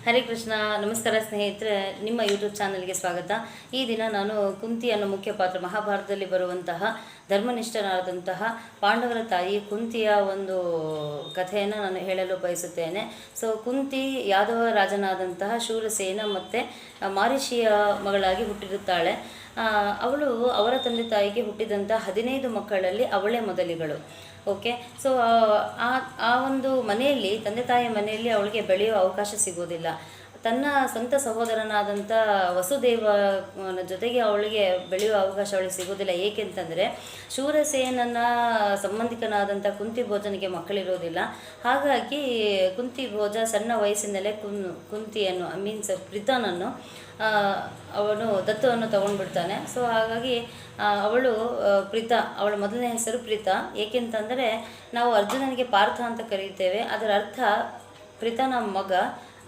ಹರೇ ಕೃಷ್ಣ. ನಮಸ್ಕಾರ ಸ್ನೇಹಿತರೆ, ನಿಮ್ಮ ಯೂಟ್ಯೂಬ್ ಚಾನಲ್ಗೆ ಸ್ವಾಗತ. ಈ ದಿನ ನಾನು ಕುಂತಿ ಅನ್ನೋ ಮುಖ್ಯ ಪಾತ್ರ, ಮಹಾಭಾರತದಲ್ಲಿ ಬರುವಂತಹ ಧರ್ಮನಿಷ್ಠನಾದಂತಹ ಪಾಂಡವರ ತಾಯಿ ಕುಂತಿಯ ಒಂದು ಕಥೆಯನ್ನು ನಾನು ಹೇಳಲು ಬಯಸುತ್ತೇನೆ. ಸೊ ಕುಂತಿ ಯಾದವ ರಾಜನಾದಂತಹ ಶೂರಸೇನ ಮತ್ತು ಮಾರಿಷಿಯ ಮಗಳಾಗಿ ಹುಟ್ಟಿರುತ್ತಾಳೆ. ಅವಳು ಅವರ ತಂದೆ ತಾಯಿಗೆ ಹುಟ್ಟಿದಂಥ 15 ಮಕ್ಕಳಲ್ಲಿ ಅವಳೇ ಮೊದಲಿಗಳು. ಓಕೆ. ಸೊ ಆ ಒಂದು ಮನೆಯಲ್ಲಿ, ತಂದೆ ತಾಯಿಯ ಮನೆಯಲ್ಲಿ ಅವಳಿಗೆ ಬೆಳೆಯುವ ಅವಕಾಶ ಸಿಗೋದಿಲ್ಲ. ತನ್ನ ಸ್ವಂತ ಸಹೋದರನಾದಂಥ ವಸುದೇವನ ಜೊತೆಗೆ ಅವಳಿಗೆ ಬೆಳೆಯುವ ಅವಕಾಶ ಅವಳಿಗೆ ಸಿಗೋದಿಲ್ಲ. ಏಕೆಂತಂದರೆ ಶೂರಸೇನನ ಸಂಬಂಧಿಕನಾದಂಥ ಕುಂತಿ ಭೋಜನಿಗೆ ಮಕ್ಕಳಿರೋದಿಲ್ಲ. ಹಾಗಾಗಿ ಕುಂತಿ ಭೋಜ ಸಣ್ಣ ವಯಸ್ಸಿನಲ್ಲೇ ಕುಂತಿಯನ್ನು ಮೀನ್ಸ್ ಪ್ರೀತನನ್ನು ಅವನು ದತ್ತವನ್ನು ತಗೊಂಡ್ಬಿಡ್ತಾನೆ. ಸೊ ಹಾಗಾಗಿ ಅವಳು ಪ್ರೀತ, ಅವಳ ಮೊದಲನೇ ಹೆಸರು ಪ್ರೀತ. ಏಕೆಂತಂದರೆ ನಾವು ಅರ್ಜುನನಿಗೆ ಪಾರ್ಥ ಅಂತ ಕರೀತೇವೆ. ಅದರ ಅರ್ಥ ಪ್ರೀತನ ಮಗ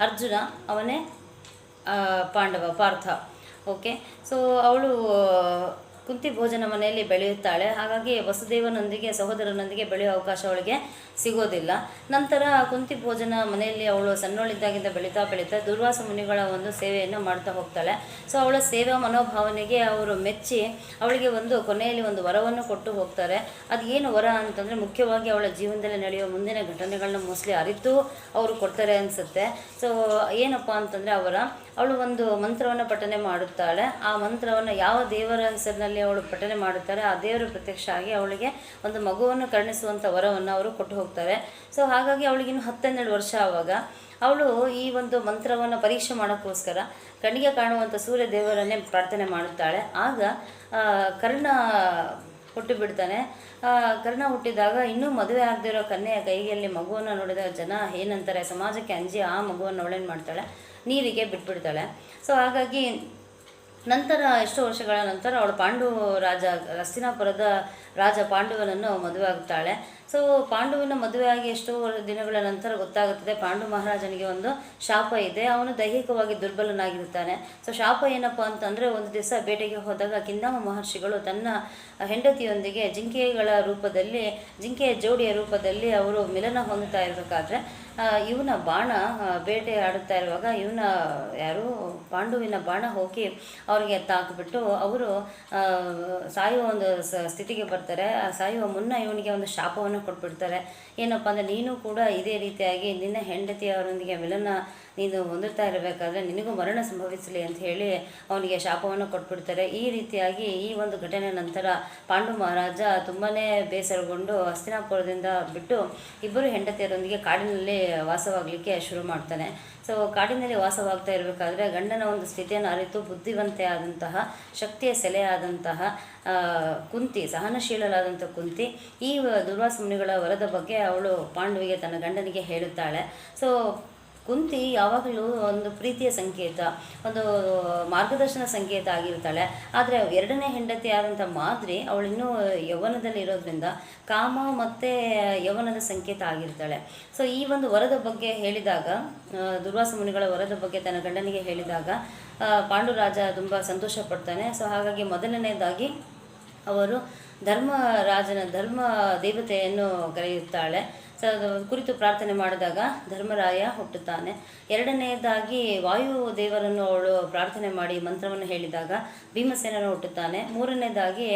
ಅರ್ಜುನ, ಅವನೇ ಪಾಂಡವ, ಪಾರ್ಥ. ಓಕೆ. ಸೊ ಅವಳು ಕುಂತಿ ಭೋಜನ ಮನೆಯಲ್ಲಿ ಬೆಳೆಯುತ್ತಾಳೆ. ಹಾಗಾಗಿ ವಸುದೇವನೊಂದಿಗೆ, ಸಹೋದರನೊಂದಿಗೆ ಬೆಳೆಯುವ ಅವಕಾಶ ಅವಳಿಗೆ ಸಿಗೋದಿಲ್ಲ. ನಂತರ ಕುಂತಿ ಭೋಜನ ಮನೆಯಲ್ಲಿ ಅವಳು ಸಣ್ಣವಳಿದ್ದಾಗಿಂದ ಬೆಳೀತಾ ದುರ್ವಾಸ ಮುನಿಗಳ ಒಂದು ಸೇವೆಯನ್ನು ಮಾಡ್ತಾ ಹೋಗ್ತಾಳೆ. ಸೊ ಅವಳ ಸೇವಾ ಮನೋಭಾವನೆಗೆ ಅವರು ಮೆಚ್ಚಿ ಅವಳಿಗೆ ಕೊನೆಯಲ್ಲಿ ಒಂದು ವರವನ್ನು ಕೊಟ್ಟು ಹೋಗ್ತಾರೆ. ಅದು ಏನು ವರ ಅಂತಂದರೆ, ಮುಖ್ಯವಾಗಿ ಅವಳ ಜೀವನದಲ್ಲಿ ನಡೆಯುವ ಮುಂದಿನ ಘಟನೆಗಳನ್ನ ಮೋಸ್ಟ್ಲಿ ಅರಿತು ಅವರು ಕೊಡ್ತಾರೆ ಅನಿಸುತ್ತೆ. ಸೊ ಏನಪ್ಪ ಅಂತಂದರೆ, ಅವಳು ಒಂದು ಮಂತ್ರವನ್ನು ಪಠನೆ ಮಾಡುತ್ತಾಳೆ. ಆ ಮಂತ್ರವನ್ನು ಯಾವ ದೇವರ ಹೆಸರಿನಲ್ಲಿ ಅವಳು ಪಠನೆ ಮಾಡುತ್ತಾರೆ, ಆ ದೇವರು ಪ್ರತ್ಯಕ್ಷ ಆಗಿ ಅವಳಿಗೆ ಒಂದು ಮಗುವನ್ನು ಕರುಣಿಸುವಂಥ ವರವನ್ನು ಅವರು ಕೊಟ್ಟು ಹೋಗ್ತಾರೆ. ಸೊ ಹಾಗಾಗಿ ಅವಳಿಗಿನ್ನು 12 ವರ್ಷ ಆವಾಗ ಅವಳು ಈ ಒಂದು ಮಂತ್ರವನ್ನು ಪರೀಕ್ಷೆ ಮಾಡೋಕ್ಕೋಸ್ಕರ ಕಣ್ಣಿಗೆ ಕಾಣುವಂಥ ಸೂರ್ಯ ದೇವರನ್ನೇ ಪ್ರಾರ್ಥನೆ ಮಾಡುತ್ತಾಳೆ. ಆಗ ಕರ್ಣ ಹುಟ್ಟಿಬಿಡ್ತಾನೆ. ಕರ್ಣ ಹುಟ್ಟಿದಾಗ ಇನ್ನೂ ಮದುವೆ ಆಗದಿರೋ ಕನ್ಯೆಯ ಕೈಯಲ್ಲಿ ಮಗುವನ್ನು ನೋಡಿದ ಜನ ಏನಂತಾರೆ, ಸಮಾಜಕ್ಕೆ ಅಂಜಿ ಆ ಮಗುವನ್ನು ಅವಳೇನು ಮಾಡ್ತಾಳೆ, ನೀರಿಗೆ ಬಿಟ್ಬಿಡ್ತಾಳೆ. ಸೊ ಹಾಗಾಗಿ ನಂತರ ಎಷ್ಟೋ ವರ್ಷಗಳ ನಂತರ ಅವಳು ಪಾಂಡು ರಾಜ, ಹಸ್ತಿನಾಪುರದ ರಾಜ ಪಾಂಡುವನನ್ನು ಮದುವೆ ಆಗುತ್ತಾಳೆ. ಸೊ ಪಾಂಡುವಿನ ಮದುವೆಯಾಗಿ ಎಷ್ಟೋ ದಿನಗಳ ನಂತರ ಗೊತ್ತಾಗುತ್ತದೆ, ಪಾಂಡು ಮಹಾರಾಜನಿಗೆ ಒಂದು ಶಾಪ ಇದೆ. ಅವನು ದೈಹಿಕವಾಗಿ ದುರ್ಬಲನಾಗಿರುತ್ತಾನೆ. ಸೊ ಶಾಪ ಏನಪ್ಪ ಅಂತಂದರೆ, ಒಂದು ದಿವಸ ಬೇಟೆಗೆ ಹೋದಾಗ ಕಿಂದಾಮ ಮಹರ್ಷಿಗಳು ತನ್ನ ಹೆಂಡತಿಯೊಂದಿಗೆ ಜಿಂಕೆಯ ಜೋಡಿಯ ರೂಪದಲ್ಲಿ ಅವರು ಮಿಲನ ಹೊಂದುತ್ತಾ ಇರಬೇಕಾದ್ರೆ ಇವನ ಬಾಣ ಬೇಟೆ ಆಡುತ್ತಾ ಇರುವಾಗ ಪಾಂಡುವಿನ ಬಾಣ ಹೋಗಿ ಅವರಿಗೆ ತಾಕಿಬಿಟ್ಟು ಅವರು ಸಾಯುವ ಒಂದು ಸ್ಥಿತಿಗೆ ಬರ್ತಾರೆ. ಸಾಯುವ ಮುನ್ನ ಇವನಿಗೆ ಒಂದು ಶಾಪವನ್ನು ಕೊಟ್ಬಿಡ್ತಾರೆ. ಏನಪ್ಪ ಅಂದರೆ, ನೀನು ಕೂಡ ಇದೇ ರೀತಿಯಾಗಿ ನಿನ್ನ ಹೆಂಡತಿಯವರೊಂದಿಗೆ ಮಿಲನ ನೀನು ಹೊಂದುತ್ತಾ ಇರಬೇಕಾದ್ರೆ ನಿನಗೂ ಮರಣ ಸಂಭವಿಸಲಿ ಅಂತ ಹೇಳಿ ಅವನಿಗೆ ಶಾಪವನ್ನು ಕೊಟ್ಬಿಡ್ತಾರೆ. ಈ ರೀತಿಯಾಗಿ ಈ ಒಂದು ಘಟನೆ ನಂತರ ಪಾಂಡು ಮಹಾರಾಜ ತುಂಬಾ ಬೇಸರಗೊಂಡು ಹಸ್ತಿನಾಪುರದಿಂದ ಬಿಟ್ಟು ಇಬ್ಬರು ಹೆಂಡತಿಯರೊಂದಿಗೆ ಕಾಡಿನಲ್ಲಿ ವಾಸವಾಗಲಿಕ್ಕೆ ಶುರು ಮಾಡ್ತಾನೆ. ಸೊ ಕಾಡಿನಲ್ಲಿ ವಾಸವಾಗ್ತಾ ಇರಬೇಕಾದ್ರೆ ಗಂಡನ ಒಂದು ಸ್ಥಿತಿಯನ್ನು ಅರಿತು ಬುದ್ಧಿವಂತೆ ಆದಂತಹ, ಶಕ್ತಿಯ ಸೆಲೆಯಾದಂತಹ ಕುಂತಿ, ಸಹನಶೀಲರಾದಂಥ ಕುಂತಿ ಈ ದುರ್ವಾಸ ಮುನಿಗಳ ವರದ ಬಗ್ಗೆ ಅವಳು ಪಾಂಡುವಿಗೆ, ತನ್ನ ಗಂಡನಿಗೆ ಹೇಳುತ್ತಾಳೆ. ಸೊ ಕುಂತಿ ಯಾವಾಗಲೂ ಒಂದು ಪ್ರೀತಿಯ ಸಂಕೇತ, ಒಂದು ಮಾರ್ಗದರ್ಶನ ಸಂಕೇತ ಆಗಿರ್ತಾಳೆ. ಆದರೆ ಎರಡನೇ ಹೆಂಡತಿ ಆದಂಥ ಮಾದ್ರಿ ಅವಳಿನ್ನೂ ಯೌವನದಲ್ಲಿ ಇರೋದ್ರಿಂದ ಕಾಮ ಮತ್ತು ಯೌವನದ ಸಂಕೇತ ಆಗಿರ್ತಾಳೆ. ಸೊ ಈ ಒಂದು ವರದ ಬಗ್ಗೆ ಹೇಳಿದಾಗ, ದುರ್ವಾಸ ಮುನಿಗಳ ವರದ ಬಗ್ಗೆ ತನ್ನ ಗಂಡನಿಗೆ ಹೇಳಿದಾಗ ಪಾಂಡುರಾಜ ತುಂಬ ಸಂತೋಷ ಪಡ್ತಾನೆ. ಸೊ ಹಾಗಾಗಿ ಮೊದಲನೇದಾಗಿ ಅವರು ಧರ್ಮ ದೇವತೆಯನ್ನು ಕರೆಯುತ್ತಾಳೆ. ಸೊ ಅದು ಕುರಿತು ಪ್ರಾರ್ಥನೆ ಮಾಡಿದಾಗ ಧರ್ಮರಾಯ ಹುಟ್ಟುತ್ತಾನೆ. ಎರಡನೆಯದಾಗಿ ವಾಯು ದೇವರನ್ನು ಅವಳು ಪ್ರಾರ್ಥನೆ ಮಾಡಿ ಮಂತ್ರವನ್ನು ಹೇಳಿದಾಗ ಭೀಮಸೇನನು ಹುಟ್ಟುತ್ತಾನೆ. ಮೂರನೇದಾಗಿ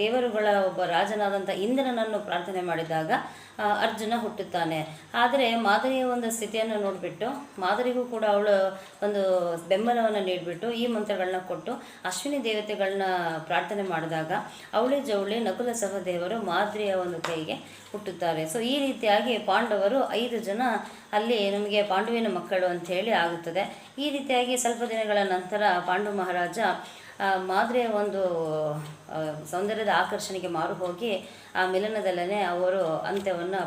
ದೇವರುಗಳ ಒಬ್ಬ ರಾಜನಾದಂಥ ಇಂದ್ರನನ್ನು ಪ್ರಾರ್ಥನೆ ಮಾಡಿದಾಗ ಅರ್ಜುನ ಹುಟ್ಟುತ್ತಾನೆ. ಆದರೆ ಮಾದರಿಯ ಒಂದು ಸ್ಥಿತಿಯನ್ನು ನೋಡಿಬಿಟ್ಟು ಮಾದರಿಗೂ ಕೂಡ ಅವಳು ಒಂದು ಬೆಂಬಲವನ್ನು ನೀಡಿಬಿಟ್ಟು ಈ ಮಂತ್ರಗಳನ್ನ ಕೊಟ್ಟು ಅಶ್ವಿನಿ ದೇವತೆಗಳನ್ನ ಪ್ರಾರ್ಥನೆ ಮಾಡಿದಾಗ ಅವಳಿ ಜವಳಿ ನಕುಲ ಸಹದೇವರು ಮಾದರಿಯ ಒಂದು ಕೈಗೆ ಹುಟ್ಟುತ್ತಾರೆ. ಸೊ ಈ ರೀತಿಯಾಗಿ ಪಾಂಡವರು 5 ಜನ ಅಲ್ಲಿ ನಮಗೆ ಪಾಂಡುವಿನ ಮಕ್ಕಳು ಅಂಥೇಳಿ ಆಗುತ್ತದೆ. ಈ ರೀತಿಯಾಗಿ ಸ್ವಲ್ಪ ದಿನಗಳ ನಂತರ ಪಾಂಡು ಮಹಾರಾಜ ಮಾದರಿಯ ಒಂದು ಸೌಂದರ್ಯದ ಆಕರ್ಷಣೆಗೆ ಮಾರು ಹೋಗಿ ಆ ಮಿಲನದಲ್ಲೇ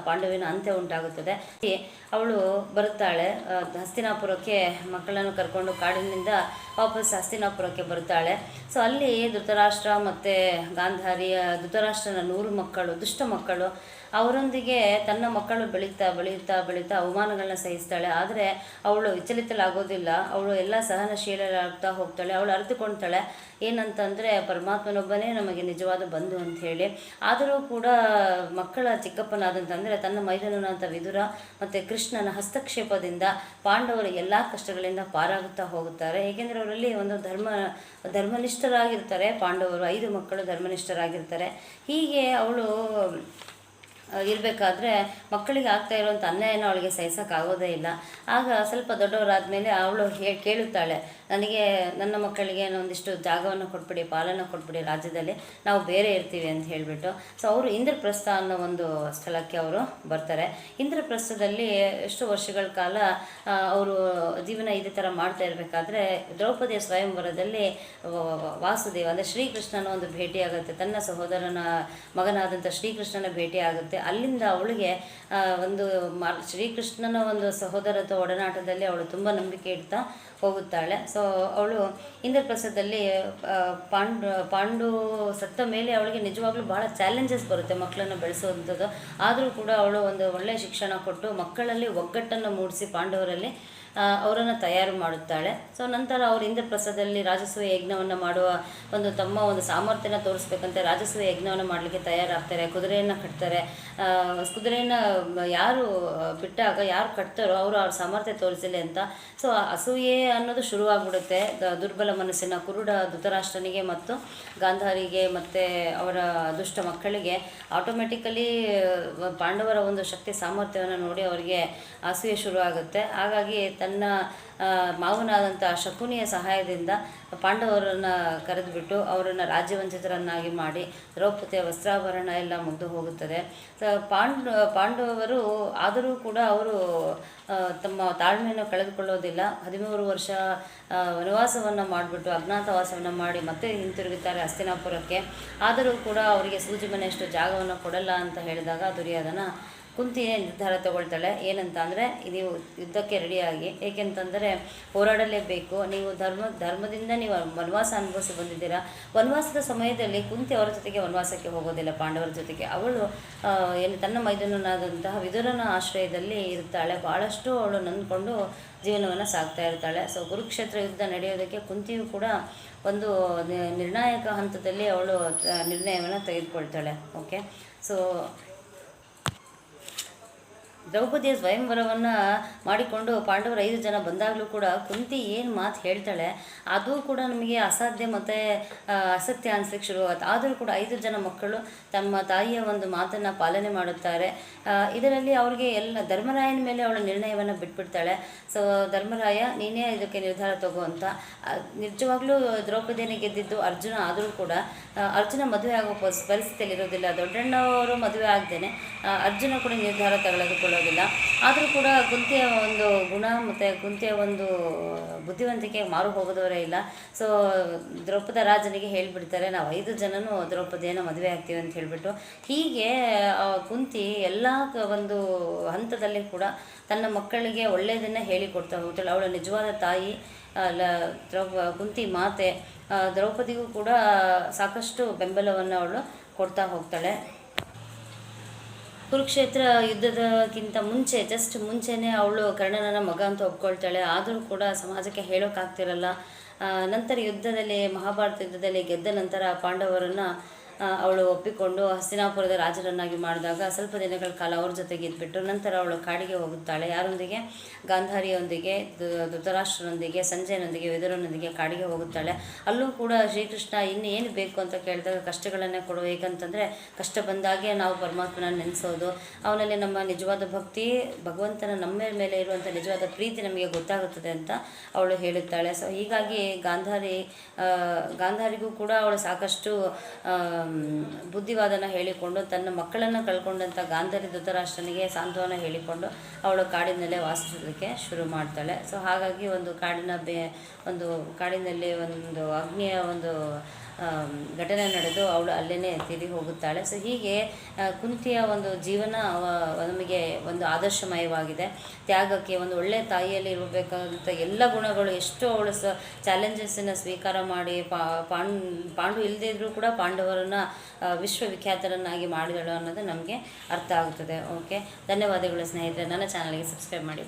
ಪಾಂಡುವಿನ ಅಂತ್ಯ ಉಂಟಾಗುತ್ತದೆ. ಅವಳು ಬರುತ್ತಾಳೆ ಹಸ್ತಿನಾಪುರಕ್ಕೆ, ಮಕ್ಕಳನ್ನು ಕರ್ಕೊಂಡು ಕಾಡಿನಿಂದ ವಾಪಸ್ ಹಸ್ತಿನಾಪುರಕ್ಕೆ ಬರುತ್ತಾಳೆ. ಸೊ ಅಲ್ಲಿ ಧೃತರಾಷ್ಟ್ರ ಮತ್ತು ಗಾಂಧಾರಿಯ, ಧೃತರಾಷ್ಟ್ರನ 100 ಮಕ್ಕಳು, ದುಷ್ಟ ಮಕ್ಕಳು, ಅವರೊಂದಿಗೆ ತನ್ನ ಮಕ್ಕಳು ಬೆಳೀತಾ ಅವಮಾನಗಳನ್ನ ಸಹಿಸ್ತಾಳೆ. ಆದರೆ ಅವಳು ವಿಚಲಿತಲಾಗೋದಿಲ್ಲ. ಅವಳು ಎಲ್ಲ ಸಹನಶೀಲರಾಗ್ತಾ ಹೋಗ್ತಾಳೆ. ಅವಳು ಅರಿತುಕೊಳ್ತಾಳೆ ಏನಂತಂದರೆ, ಪರಮಾತ್ಮನೊಬ್ಬನೇ ನಮಗೆ ನಿಜವಾದ ಬಂಧು ಅಂತ ಹೇಳಿ. ಆದರೂ ಕೂಡ ಮಕ್ಕಳ ಚಿಕ್ಕಪ್ಪನಾದಂತಂದರೆ ತನ್ನ ಮೈದನನಾದ ವಿದುರ ಮತ್ತು ಕೃಷ್ಣನ ಹಸ್ತಕ್ಷೇಪದಿಂದ ಪಾಂಡವರು ಎಲ್ಲ ಕಷ್ಟಗಳಿಂದ ಪಾರಾಗುತ್ತಾ ಹೋಗುತ್ತಾರೆ. ಏಕೆಂದರೆ ಅವರಲ್ಲಿ ಒಂದು ಧರ್ಮನಿಷ್ಠರಾಗಿರ್ತಾರೆ. ಪಾಂಡವರು 5 ಮಕ್ಕಳು ಧರ್ಮನಿಷ್ಠರಾಗಿರ್ತಾರೆ. ಹೀಗೆ ಅವಳು ಇರಬೇಕಾದ್ರೆ ಮಕ್ಕಳಿಗೆ ಆಗ್ತಾ ಇರುವಂಥ ಅನ್ಯಾಯನ ಅವಳಿಗೆ ಸಹಿಸೋಕ್ಕಾಗೋದೇ ಇಲ್ಲ. ಆಗ ಸ್ವಲ್ಪ ದೊಡ್ಡವರಾದ ಮೇಲೆ ಅವಳು ಕೇಳುತ್ತಾಳೆ, ನನಗೆ ನನ್ನ ಮಕ್ಕಳಿಗೆ ಒಂದಿಷ್ಟು ಜಾಗವನ್ನು ಕೊಟ್ಬಿಡಿ, ಪಾಲನ್ನು ಕೊಟ್ಬಿಡಿ, ರಾಜ್ಯದಲ್ಲಿ ನಾವು ಬೇರೆ ಇರ್ತೀವಿ ಅಂತ ಹೇಳಿಬಿಟ್ಟು. ಸೊ ಅವರು ಇಂದ್ರಪ್ರಸ್ಥ ಅನ್ನೋ ಒಂದು ಸ್ಥಳಕ್ಕೆ ಅವರು ಬರ್ತಾರೆ. ಇಂದ್ರಪ್ರಸ್ಥದಲ್ಲಿ ಎಷ್ಟು ವರ್ಷಗಳ ಕಾಲ ಅವರು ಜೀವನ ಇದೇ ಥರ ಮಾಡ್ತಾ ಇರಬೇಕಾದ್ರೆ ದ್ರೌಪದಿಯ ಸ್ವಯಂವರದಲ್ಲಿ ವಾಸುದೇವ ಅಂದರೆ ಶ್ರೀಕೃಷ್ಣನ ಒಂದು ಭೇಟಿಯಾಗುತ್ತೆ. ತನ್ನ ಸಹೋದರನ ಮಗನಾದಂಥ ಶ್ರೀಕೃಷ್ಣನ ಭೇಟಿಯಾಗುತ್ತೆ. ಅಲ್ಲಿಂದ ಅವಳಿಗೆ ಒಂದು ಶ್ರೀಕೃಷ್ಣನ ಒಂದು ಸಹೋದರತ್ವ ಒಡನಾಟದಲ್ಲಿ ಅವಳು ತುಂಬ ನಂಬಿಕೆ ಇಡ್ತಾ ಹೋಗುತ್ತಾಳೆ. ಸೊ ಅವಳು ಇಂದ್ರಪ್ರಸ್ಥದಲ್ಲಿ ಪಾಂಡು ಸತ್ತ ಮೇಲೆ ಅವಳಿಗೆ ನಿಜವಾಗ್ಲೂ ಬಹಳ ಚಾಲೆಂಜಸ್ ಬರುತ್ತೆ ಮಕ್ಕಳನ್ನು ಬೆಳೆಸುವಂಥದ್ದು. ಆದರೂ ಕೂಡ ಅವಳು ಒಂದು ಒಳ್ಳೆಯ ಶಿಕ್ಷಣ ಕೊಟ್ಟು ಮಕ್ಕಳಲ್ಲಿ ಒಗ್ಗಟ್ಟನ್ನು ಮೂಡಿಸಿ ಪಾಂಡವರಲ್ಲಿ ಅವರನ್ನು ತಯಾರು ಮಾಡುತ್ತಾಳೆ. ಸೊ ನಂತರ ಅವರು ಇಂದ್ರಪ್ರಸ್ಥದಲ್ಲಿ ರಾಜಸೂಯ ಯಜ್ಞವನ್ನು ಮಾಡುವ ತಮ್ಮ ಒಂದು ಸಾಮರ್ಥ್ಯನ ತೋರಿಸ್ಬೇಕಂತ ರಾಜಸೂಯ ಯಜ್ಞವನ್ನು ಮಾಡಲಿಕ್ಕೆ ತಯಾರಾಗ್ತಾರೆ. ಕುದುರೆಯನ್ನು ಕಟ್ತಾರೆ. ಕುದುರೆಯನ್ನು ಯಾರು ಬಿಟ್ಟಾಗ ಯಾರು ಕಟ್ತಾರೋ ಅವರು ಅವ್ರ ಸಾಮರ್ಥ್ಯ ತೋರಿಸಲಿ ಅಂತ. ಸೊ ಅಸೂಯೆ ಅನ್ನೋದು ಶುರುವಾಗ್ಬಿಡುತ್ತೆ ದುರ್ಬಲ ಮನಸ್ಸಿನ ಕುರುಡ ಧೃತರಾಷ್ಟ್ರನಿಗೆ ಮತ್ತು ಗಾಂಧಾರಿಗೆ ಮತ್ತು ಅವರ ದುಷ್ಟ ಮಕ್ಕಳಿಗೆ. ಆಟೋಮೆಟಿಕಲಿ ಪಾಂಡವರ ಒಂದು ಶಕ್ತಿ ಸಾಮರ್ಥ್ಯವನ್ನು ನೋಡಿ ಅವರಿಗೆ ಅಸೂಯೆ ಶುರುವಾಗುತ್ತೆ. ಹಾಗಾಗಿ ತನ್ನ ಮಾವನಾದಂಥ ಶಕುನಿಯ ಸಹಾಯದಿಂದ ಪಾಂಡವರನ್ನು ಕರೆದುಬಿಟ್ಟು ಅವರನ್ನು ರಾಜ್ಯವಂಚಿತರನ್ನಾಗಿ ಮಾಡಿ ದ್ರೌಪದಿಯ ವಸ್ತ್ರಾಭರಣ ಎಲ್ಲ ಮುಗಿದು ಹೋಗುತ್ತದೆ. ಪಾಂಡವರು ಆದರೂ ಕೂಡ ಅವರು ತಮ್ಮ ತಾಳ್ಮೆಯನ್ನು ಕಳೆದುಕೊಳ್ಳೋದಿಲ್ಲ. 13 ವರ್ಷ ವನವಾಸವನ್ನು ಮಾಡಿಬಿಟ್ಟು ಅಜ್ಞಾತವಾಸವನ್ನು ಮಾಡಿ ಮತ್ತೆ ಹಿಂತಿರುಗುತ್ತಾರೆ ಹಸ್ತಿನಾಪುರಕ್ಕೆ. ಆದರೂ ಕೂಡ ಅವರಿಗೆ ಸೂಜಿ ಮನೆಯಷ್ಟು ಜಾಗವನ್ನು ಕೊಡಲ್ಲ ಅಂತ ಹೇಳಿದಾಗ ದುರ್ಯೋಧನ ಕುಂತಿಯೇ ನಿರ್ಧಾರ ತಗೊಳ್ತಾಳೆ. ಏನಂತ ಅಂದರೆ ನೀವು ಯುದ್ಧಕ್ಕೆ ರೆಡಿಯಾಗಿ, ಏಕೆಂತಂದರೆ ಹೋರಾಡಲೇಬೇಕು. ನೀವು ಧರ್ಮದಿಂದ ನೀವು ವನವಾಸ ಅನುಭವಿಸಿ ಬಂದಿದ್ದೀರಾ. ವನವಾಸದ ಸಮಯದಲ್ಲಿ ಕುಂತಿ ಅವರ ಜೊತೆಗೆ ವನವಾಸಕ್ಕೆ ಹೋಗೋದಿಲ್ಲ, ಪಾಂಡವರ ಜೊತೆಗೆ. ಅವಳು ತನ್ನ ಮೈದನನಾದಂತಹ ವಿದುರನ ಆಶ್ರಯದಲ್ಲಿ ಇರ್ತಾಳೆ. ಭಾಳಷ್ಟು ಅವಳು ನಂದ್ಕೊಂಡು ಜೀವನವನ್ನು ಸಾಗ್ತಾ ಇರ್ತಾಳೆ. ಸೊ ಕುರುಕ್ಷೇತ್ರ ಯುದ್ಧ ನಡೆಯೋದಕ್ಕೆ ಕುಂತಿಯು ಕೂಡ ಒಂದು ನಿರ್ಣಾಯಕ ಹಂತದಲ್ಲಿ ಅವಳು ನಿರ್ಣಯವನ್ನು ತೆಗೆದುಕೊಳ್ತಾಳೆ. ಓಕೆ, ಸೊ ದ್ರೌಪದಿಯ ಸ್ವಯಂವರವನ್ನು ಮಾಡಿಕೊಂಡು ಪಾಂಡವರು 5 ಜನ ಬಂದಾಗಲೂ ಕೂಡ ಕುಂತಿ ಏನು ಮಾತು ಹೇಳ್ತಾಳೆ ಅದು ಕೂಡ ನಮಗೆ ಅಸಾಧ್ಯ ಮತ್ತು ಅಸತ್ಯ ಅನಿಸ್ಲಿಕ್ಕೆ ಶುರುವಾಗುತ್ತೆ. ಆದರೂ ಕೂಡ 5 ಜನ ಮಕ್ಕಳು ತಮ್ಮ ತಾಯಿಯ ಒಂದು ಮಾತನ್ನು ಪಾಲನೆ ಮಾಡುತ್ತಾರೆ. ಇದರಲ್ಲಿ ಅವರಿಗೆ ಧರ್ಮರಾಯನ ಮೇಲೆ ಅವಳ ನಿರ್ಣಯವನ್ನು ಬಿಟ್ಬಿಡ್ತಾಳೆ. ಸೊ ಧರ್ಮರಾಯ ನೀನೇ ಇದಕ್ಕೆ ನಿರ್ಧಾರ ತಗೋ ಅಂತ. ನಿಜವಾಗ್ಲೂ ದ್ರೌಪದಿಯನ್ನು ಗೆದ್ದಿದ್ದು ಅರ್ಜುನ. ಆದರೂ ಕೂಡ ಅರ್ಜುನ ಮದುವೆ ಆಗೋ ಪರಿಸ್ಥಿತಿಯಲ್ಲಿ ಇರೋದಿಲ್ಲ. ದೊಡ್ಡಣ್ಣವರು ಮದುವೆ ಆಗದೇನೆ ಅರ್ಜುನ ಕೂಡ ನಿರ್ಧಾರ ತೆಗೆದುಕೊಳ್ಳೋದಿಲ್ಲ. ಆದರೂ ಕೂಡ ಕುಂತಿಯ ಒಂದು ಗುಣ ಮತ್ತು ಕುಂತಿಯ ಒಂದು ಬುದ್ಧಿವಂತಿಕೆ ಮಾರು ಹೋಗೋದವರೇ ಇಲ್ಲ. ಸೊ ದ್ರೌಪದ ರಾಜನಿಗೆ ಹೇಳಿಬಿಡ್ತಾರೆ, ನಾವು 5 ಜನನೂ ದ್ರೌಪದಿಯನ್ನು ಮದುವೆ ಆಗ್ತೀವಿ ಅಂತ ಹೇಳಿಬಿಟ್ಟು. ಹೀಗೆ ಕುಂತಿ ಎಲ್ಲ ಒಂದು ಹಂತದಲ್ಲಿ ಕೂಡ ತನ್ನ ಮಕ್ಕಳಿಗೆ ಒಳ್ಳೆಯದನ್ನು ಹೇಳಿಕೊಡ್ತಾ ಹೋಗ್ತಾಳೆ. ಅವಳ ನಿಜವಾದ ತಾಯಿ ಕುಂತಿ ಮಾತೆ ದ್ರೌಪದಿಗೂ ಕೂಡ ಸಾಕಷ್ಟು ಬೆಂಬಲವನ್ನು ಅವಳು ಕೊಡ್ತಾ ಹೋಗ್ತಾಳೆ. ಕುರುಕ್ಷೇತ್ರ ಯುದ್ಧದಕ್ಕಿಂತ ಮುಂಚೆನೇ ಅವಳು ಕರ್ಣನ ಮಗ ಅಂತ ಒಪ್ಕೊಳ್ತಾಳೆ. ಆದರೂ ಕೂಡ ಸಮಾಜಕ್ಕೆ ಹೇಳೋಕ್ಕಾಗ್ತಿರಲ್ಲ. ನಂತರ ಮಹಾಭಾರತ ಯುದ್ಧದಲ್ಲಿ ಗೆದ್ದ ನಂತರ ಪಾಂಡವರನ್ನು ಅವಳು ಒಪ್ಪಿಕೊಂಡು ಹಸ್ತಿನಾಪುರದ ರಾಜರನ್ನಾಗಿ ಮಾಡಿದಾಗ ಸ್ವಲ್ಪ ದಿನಗಳ ಕಾಲ ಅವ್ರ ಜೊತೆಗೆ ಇದ್ಬಿಟ್ಟು ನಂತರ ಅವಳು ಕಾಡಿಗೆ ಹೋಗುತ್ತಾಳೆ. ಯಾರೊಂದಿಗೆ? ಗಾಂಧಾರಿಯೊಂದಿಗೆ, ಧೃತರಾಷ್ಟ್ರನೊಂದಿಗೆ, ಸಂಜಯನೊಂದಿಗೆ, ವಿದುರನೊಂದಿಗೆ ಕಾಡಿಗೆ ಹೋಗುತ್ತಾಳೆ. ಅಲ್ಲೂ ಕೂಡ ಶ್ರೀಕೃಷ್ಣ ಇನ್ನೇನು ಬೇಕು ಅಂತ ಕೇಳಿದಾಗ ಕಷ್ಟಗಳನ್ನೇ ಕೊಡು. ಏಕಂತಂದರೆ ಕಷ್ಟ ಬಂದಾಗೆ ನಾವು ಪರಮಾತ್ಮನ ನೆನೆಸೋದು, ಅವನಲ್ಲಿ ನಮ್ಮ ನಿಜವಾದ ಭಕ್ತಿ, ಭಗವಂತನ ನಮ್ಮ ಮೇಲೆ ಇರುವಂಥ ನಿಜವಾದ ಪ್ರೀತಿ ನಮಗೆ ಗೊತ್ತಾಗುತ್ತದೆ ಅಂತ ಅವಳು ಹೇಳುತ್ತಾಳೆ. ಸೊ ಹೀಗಾಗಿ ಗಾಂಧಾರಿಗೂ ಕೂಡ ಅವಳು ಸಾಕಷ್ಟು ಬುದ್ಧಿವಾದನ ಹೇಳಿಕೊಂಡು ತನ್ನ ಮಕ್ಕಳನ್ನು ಕಳ್ಕೊಂಡಂಥ ಗಾಂಧಾರಿ ಧೃತರಾಷ್ಟ್ರನಿಗೆ ಸಾಂತ್ವನ ಹೇಳಿಕೊಂಡು ಅವಳು ಕಾಡಿನಲ್ಲೇ ವಾಸಿಸೋದಕ್ಕೆ ಶುರು ಮಾಡ್ತಾಳೆ. ಸೊ ಹಾಗಾಗಿ ಒಂದು ಕಾಡಿನಲ್ಲಿ ಒಂದು ಅಗ್ನಿಯ ಒಂದು ಘಟನೆ ನಡೆದು ಅವಳು ಅಲ್ಲೇ ತೀರಿ ಹೋಗುತ್ತಾಳೆ. ಸೊ ಹೀಗೆ ಕುಂತಿಯ ಒಂದು ಜೀವನ ನಮಗೆ ಒಂದು ಆದರ್ಶಮಯವಾಗಿದೆ. ತ್ಯಾಗಕ್ಕೆ ಒಂದು ಒಳ್ಳೆಯ ತಾಯಿಯಲ್ಲಿ ಇರಬೇಕಾದಂಥ ಎಲ್ಲ ಗುಣಗಳು, ಎಷ್ಟು ಅವಳು ಚಾಲೆಂಜಸ್ಸನ್ನು ಸ್ವೀಕಾರ ಮಾಡಿ ಪಾಂಡು ಇಲ್ಲದೇ ಇದ್ದರೂ ಕೂಡ ಪಾಂಡವರನ್ನು ವಿಶ್ವವಿಖ್ಯಾತರನ್ನಾಗಿ ಮಾಡಿದಳು ಅನ್ನೋದು ನಮಗೆ ಅರ್ಥ ಆಗುತ್ತದೆ. ಓಕೆ, ಧನ್ಯವಾದಗಳು ಸ್ನೇಹಿತರೆ. ನನ್ನ ಚಾನಲ್ಗೆ ಸಬ್ಸ್ಕ್ರೈಬ್ ಮಾಡಿ.